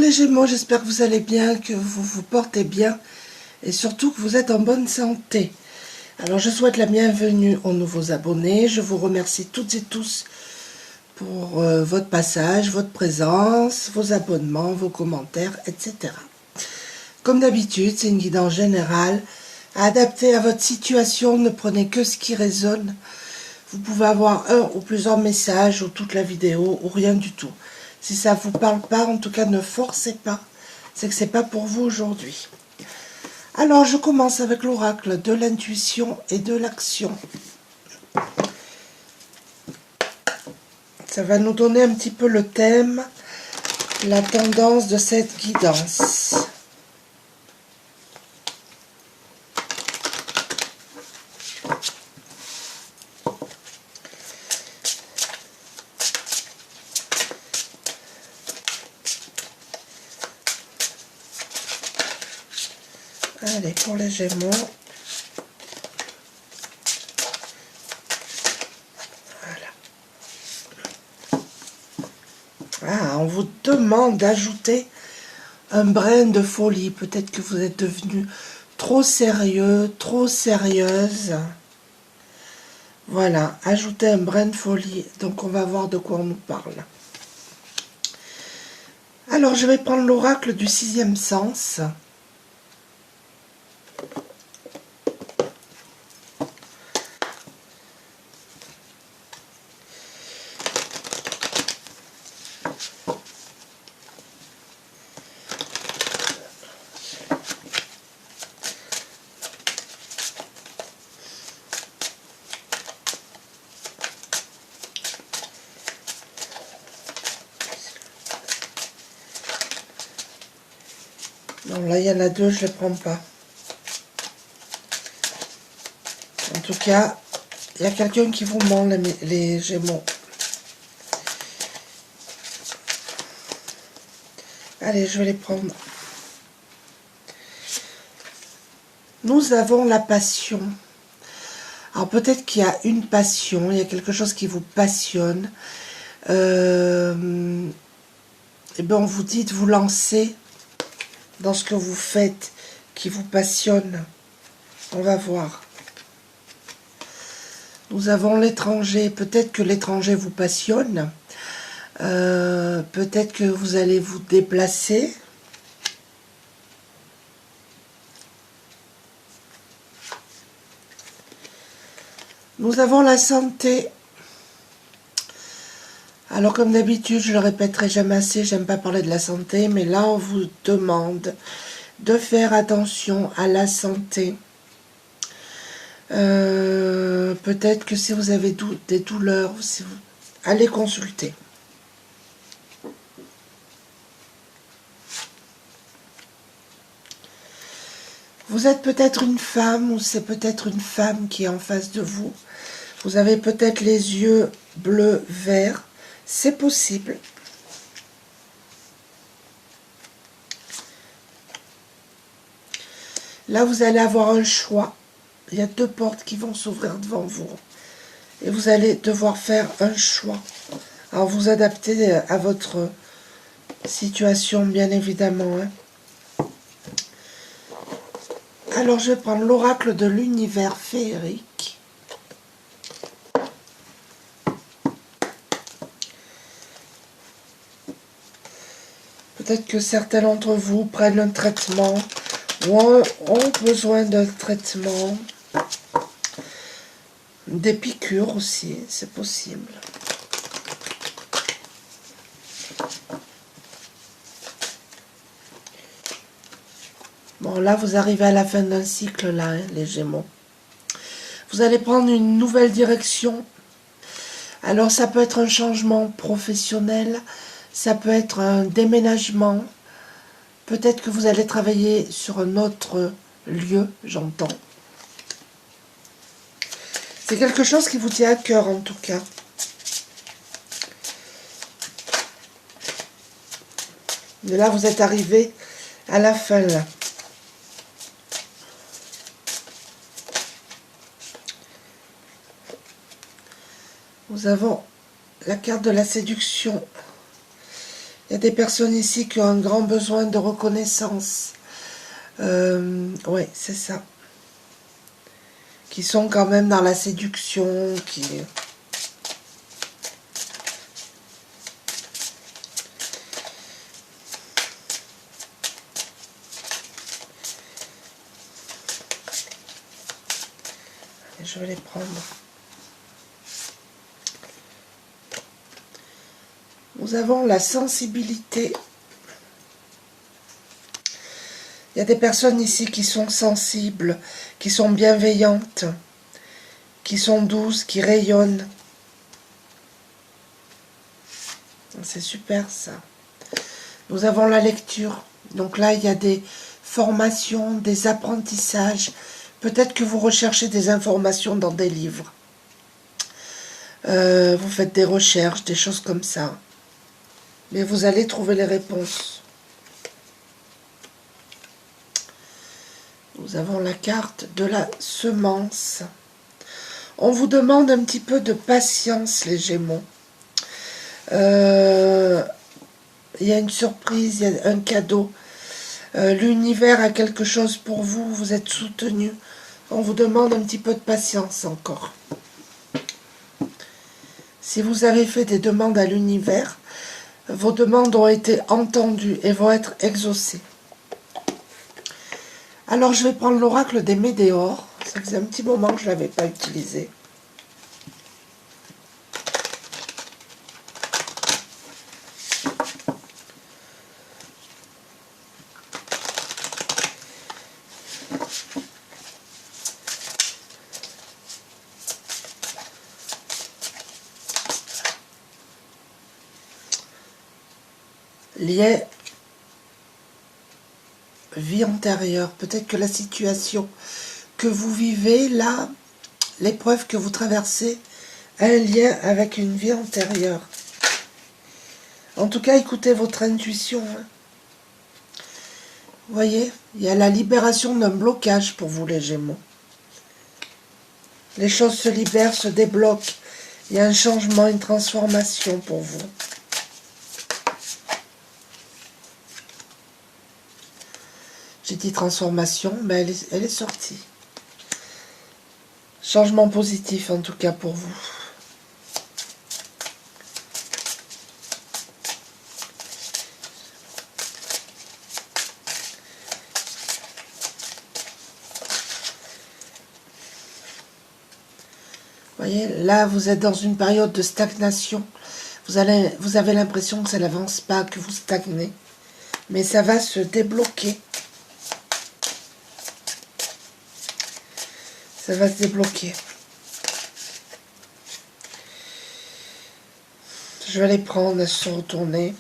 les Gémeaux, j'espère que vous allez bien, que vous vous portez bien et surtout que vous êtes en bonne santé. Alors je souhaite la bienvenue aux nouveaux abonnés. Je vous remercie toutes et tous pour votre passage, votre présence, vos abonnements, vos commentaires, etc. Comme d'habitude, c'est une guidance générale adaptée à votre situation. Ne prenez que ce qui résonne. Vous pouvez avoir un ou plusieurs messages ou toute la vidéo ou rien du tout. Si ça ne vous parle pas, en tout cas ne forcez pas. C'est que ce n'est pas pour vous aujourd'hui. Alors je commence avec l'oracle de l'intuition et de l'action. Ça va nous donner un petit peu le thème, la tendance de cette guidance. Allez, pour les Gémeaux. Voilà. Ah, on vous demande d'ajouter un brin de folie. Peut-être que vous êtes devenu trop sérieux, trop sérieuse. Voilà, ajoutez un brin de folie. Donc on va voir de quoi on nous parle. Alors je vais prendre l'oracle du sixième sens. Non, là, il y en a deux, je ne les prends pas. En tout cas, il y a quelqu'un qui vous ment, les Gémeaux. Allez, je vais les prendre. Nous avons la passion. Alors, peut-être qu'il y a une passion, il y a quelque chose qui vous passionne. Et bien, on vous dit de vous lancer dans ce que vous faites, qui vous passionne. On va voir. Nous avons l'étranger. Peut-être que l'étranger vous passionne. Peut-être que vous allez vous déplacer. Nous avons la santé. Alors comme d'habitude, je le répéterai jamais assez, j'aime pas parler de la santé, mais là on vous demande de faire attention à la santé. Peut-être que si vous avez des douleurs, si vous allez consulter. Vous êtes peut-être une femme ou c'est peut-être une femme qui est en face de vous. Vous avez peut-être les yeux bleus, verts. C'est possible. Là, vous allez avoir un choix. Il y a deux portes qui vont s'ouvrir devant vous. Et vous allez devoir faire un choix. Alors, vous adaptez à votre situation, bien évidemment. Hein. Alors, je vais prendre l'oracle de l'univers féerique. Peut-être que certains d'entre vous prennent un traitement ou ont besoin d'un traitement. Des piqûres aussi, c'est possible. Bon, là, vous arrivez à la fin d'un cycle, là, hein, les Gémeaux. Vous allez prendre une nouvelle direction. Alors, ça peut être un changement professionnel, ça peut être un déménagement. Peut-être que vous allez travailler sur un autre lieu, j'entends. C'est quelque chose qui vous tient à cœur, en tout cas. Mais là, vous êtes arrivé à la fin, là. Nous avons la carte de la séduction. Il a des personnes ici qui ont un grand besoin de reconnaissance. Ouais, c'est ça. Qui sont quand même dans la séduction, qui... Je vais les prendre. Nous avons la sensibilité. Il y a des personnes ici qui sont sensibles, qui sont bienveillantes, qui sont douces, qui rayonnent. C'est super ça. Nous avons la lecture. Donc là, il y a des formations, des apprentissages. Peut-être que vous recherchez des informations dans des livres. Vous faites des recherches, des choses comme ça. Mais vous allez trouver les réponses. Nous avons la carte de la semence. On vous demande un petit peu de patience, les Gémeaux. Il y a une surprise, il y a un cadeau. L'univers a quelque chose pour vous, vous êtes soutenu. On vous demande un petit peu de patience encore. Si vous avez fait des demandes à l'univers, vos demandes ont été entendues et vont être exaucées. Alors je vais prendre l'oracle des Médéors. Ça faisait un petit moment que je ne l'avais pas utilisé. Lié vie antérieure, peut-être que la situation que vous vivez là, l'épreuve que vous traversez, a un lien avec une vie antérieure. En tout cas, écoutez votre intuition. Vous voyez, il y a la libération d'un blocage pour vous les Gémeaux. Les choses se libèrent, se débloquent. Il y a un changement, une transformation pour vous. J'ai dit transformation, mais elle est sortie. Changement positif en tout cas pour vous. Vous voyez, là vous êtes dans une période de stagnation. Vous avez l'impression que ça n'avance pas, que vous stagnez. Mais ça va se débloquer. Ça va se débloquer. Je vais les prendre, elles se retourner.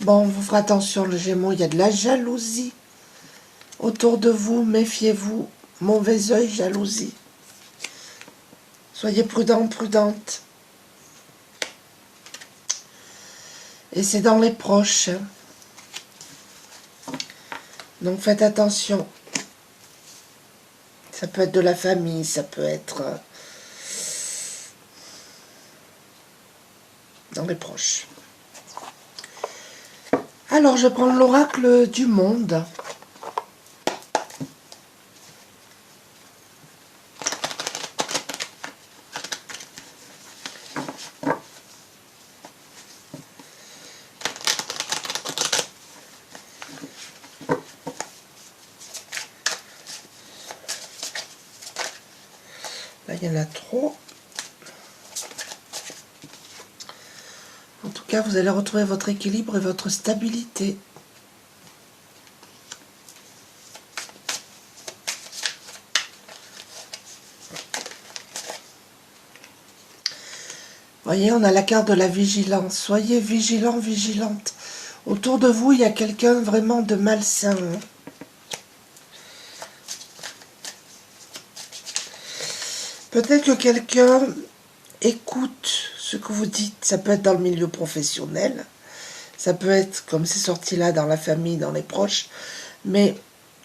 Bon, vous ferez attention, le Gémeaux, il y a de la jalousie. Autour de vous, méfiez-vous. Mauvais œil, jalousie. Soyez prudents, prudentes. Et c'est dans les proches. Donc faites attention. Ça peut être de la famille, ça peut être dans les proches. Alors, je prends l'oracle du monde. Là, il y en a trop. En tout cas, vous allez retrouver votre équilibre et votre stabilité. Voyez, on a la carte de la vigilance. Soyez vigilants, vigilantes. Autour de vous, il y a quelqu'un vraiment de malsain. Peut-être que quelqu'un écoute ce que vous dites. Ça peut être dans le milieu professionnel. Ça peut être, comme c'est sorti là, dans la famille, dans les proches. Mais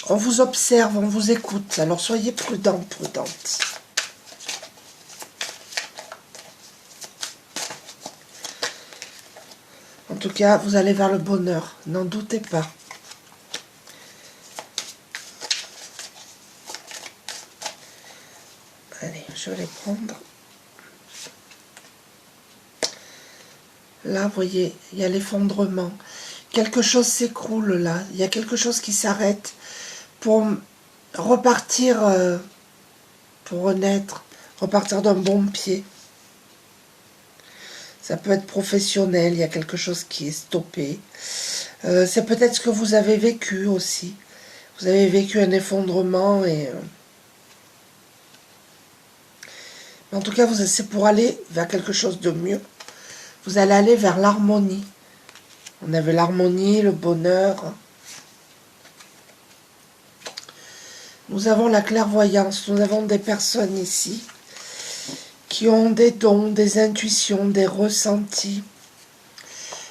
on vous observe, on vous écoute. Alors soyez prudents, prudentes. En tout tout cas, vous allez vers le bonheur, n'en doutez pas. Allez, je vais les prendre. Là, vous voyez, il y a l'effondrement. Quelque chose s'écroule là. Il y a quelque chose qui s'arrête pour repartir, pour renaître, repartir d'un bon pied. Ça peut être professionnel, il y a quelque chose qui est stoppé. C'est peut-être ce que vous avez vécu aussi. Vous avez vécu un effondrement et... en tout cas, c'est pour aller vers quelque chose de mieux. Vous allez aller vers l'harmonie. On avait l'harmonie, le bonheur. Nous avons la clairvoyance. Nous avons des personnes ici qui ont des dons, des intuitions, des ressentis.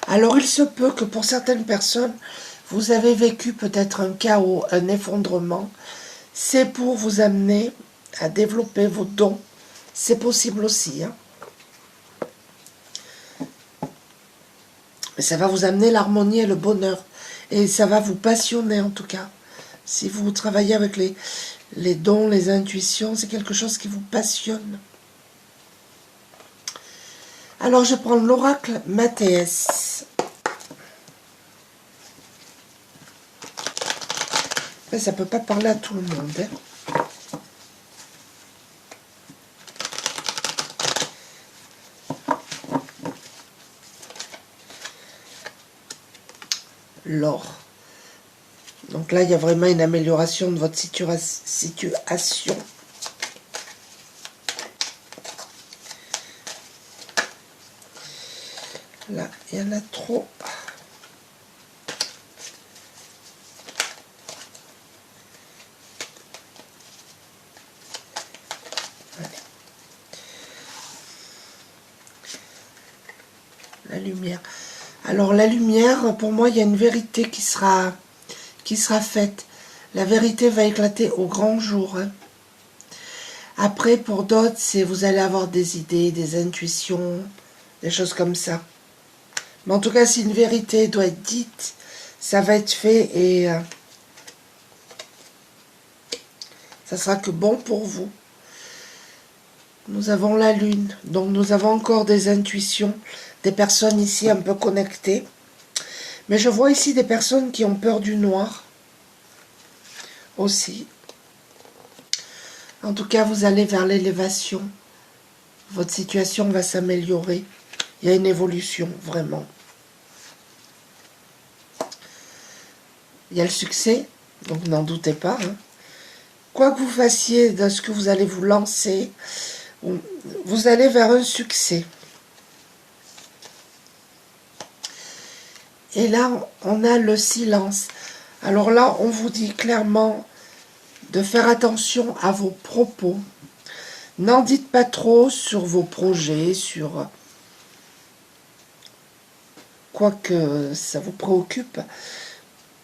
Alors, il se peut que pour certaines personnes, vous avez vécu peut-être un chaos, un effondrement. C'est pour vous amener à développer vos dons. C'est possible aussi, hein. Mais ça va vous amener l'harmonie et le bonheur. Et ça va vous passionner en tout cas. Si vous travaillez avec les dons, les intuitions, c'est quelque chose qui vous passionne. Alors je prends l'oracle Mathéès. Mais ça ne peut pas parler à tout le monde, hein. L'or. Donc là, il y a vraiment une amélioration de votre situation. Là, il y en a trop. Allez. La lumière. Alors la lumière, pour moi, il y a une vérité qui sera faite. La vérité va éclater au grand jour, hein. Après, pour d'autres, vous allez avoir des idées, des intuitions, des choses comme ça. Mais en tout cas, si une vérité doit être dite, ça va être fait et ça sera que bon pour vous. Nous avons la lune, donc nous avons encore des intuitions, des personnes ici un peu connectées. Mais je vois ici des personnes qui ont peur du noir aussi. En tout cas, vous allez vers l'élévation. Votre situation va s'améliorer. Il y a une évolution, vraiment. Il y a le succès, donc n'en doutez pas, hein. Quoi que vous fassiez dans ce que vous allez vous lancer, vous allez vers un succès. Et là, on a le silence. Alors là, on vous dit clairement de faire attention à vos propos. N'en dites pas trop sur vos projets, sur quoi que ça vous préoccupe.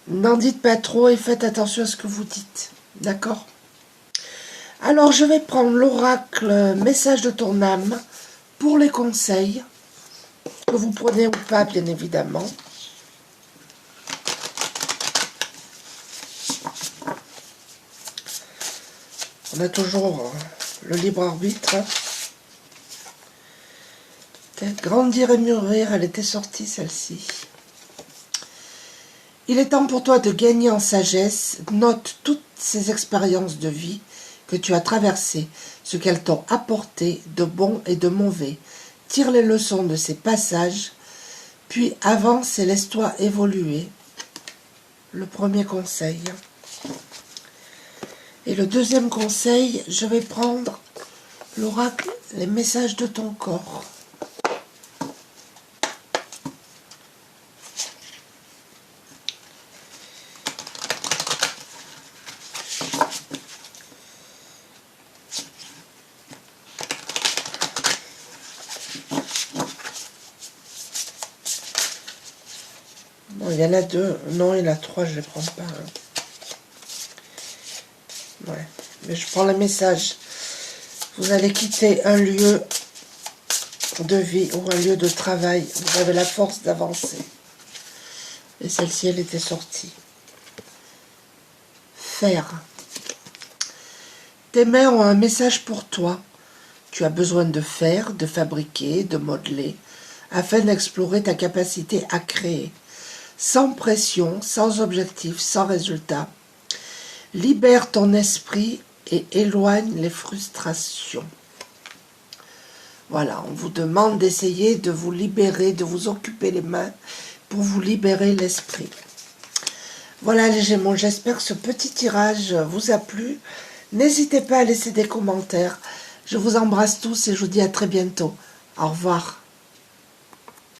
N'en dites pas trop et faites attention à ce que vous dites. D'accord ? Alors, je vais prendre l'oracle message de ton âme pour les conseils, que vous prenez ou pas, bien évidemment. On a toujours le libre arbitre. Grandir et mûrir, elle était sortie celle-ci. Il est temps pour toi de gagner en sagesse. Note toutes ces expériences de vie que tu as traversées, ce qu'elles t'ont apporté de bon et de mauvais. Tire les leçons de ces passages, puis avance et laisse-toi évoluer. Le premier conseil. Et le deuxième conseil, je vais prendre l'oracle, les messages de ton corps. Bon, il y en a deux. Non, il y en a trois, je ne les prends pas, hein. Ouais, mais je prends le message. Vous allez quitter un lieu de vie ou un lieu de travail. Vous avez la force d'avancer. Et celle-ci, elle était sortie. Faire. Tes mains ont un message pour toi. Tu as besoin de faire, de fabriquer, de modeler, afin d'explorer ta capacité à créer. Sans pression, sans objectif, sans résultat. Libère ton esprit et éloigne les frustrations. Voilà, on vous demande d'essayer de vous libérer, de vous occuper les mains pour vous libérer l'esprit. Voilà les Gémeaux, j'espère que ce petit tirage vous a plu. N'hésitez pas à laisser des commentaires. Je vous embrasse tous et je vous dis à très bientôt. Au revoir.